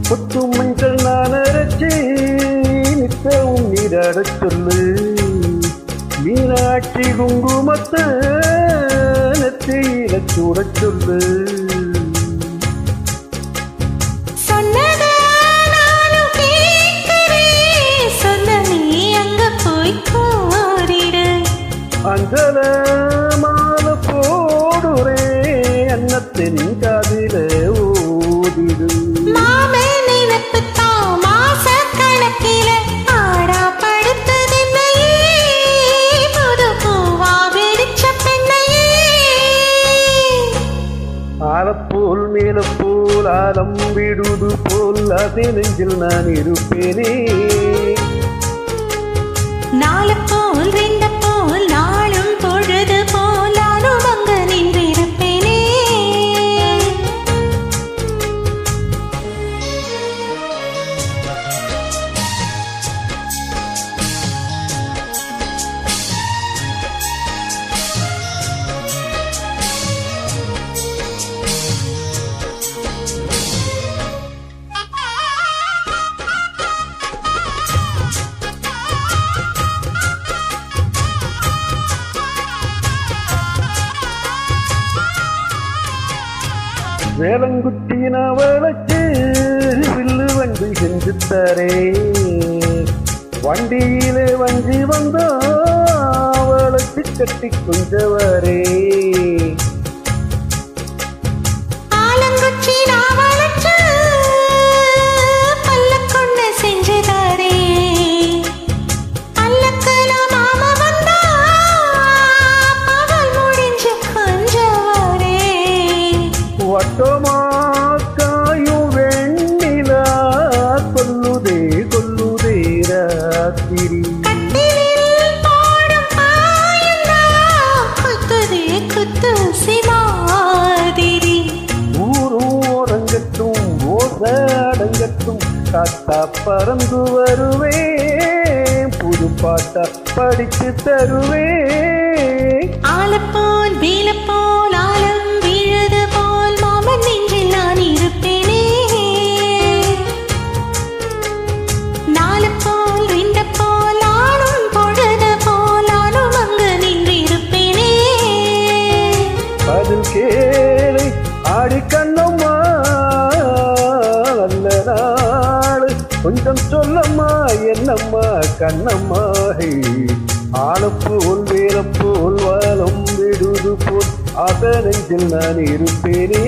கொத்து மஞ்சள் நான் அரைச்சி நித்தவும் நீராடச் சொல்லு. மீனாட்சி குங்குமத்தை நெத்தியில சூடச் சொல்லு. அஞ்சல மாலை போடுறே அன்னத்தின் காதில ஓடிடு. ஆலப்போல் மேலப்போல் ஆலம் விடுது போல் அது நெஞ்சில் நான் இருப்பேனே. நாலப்போல் ரெண்டப்போல் நாளும் பொழுது போல் நானும் அங்க நின்றிருப்பேனே. வேலங்குட்டி நான் வளைச்சு வில்லு வண்டி செஞ்சு தரே. வண்டியிலே வஞ்சி வந்தா வளைச்சு கட்டி கொஞ்சவரே. வட்டமாக்காயும் வெண்ணிலா கொல்லுதே கொல்லுதே ராத்திரி. ஊரும் ஓரங்கட்டும் ஓசடங்கட்டும் காத்தா பறந்து வருவேன். புது பாட்டா படிச்சு தருவேன். ஆலப்போல் வேலப்போல் ஆலம் வீழது போல் மாமன் நெஞ்சில் நான் இருப்பேனே. நாலப்போல் ரெண்டப்போல் நானும் பொழுது போல் நானும் அங்கு நின்றிருப்பேனே. பதில் கேளு ஆடி கண்ணம்மா நல்ல நாள் கொஞ்சம் சொல்லம்மா என்னம்மா கண்ணம்மா. ஆலப்போல் வேலப்போல் வாலம் விடுது போல் அத நெஞ்சில் நான் இருப்பேனே.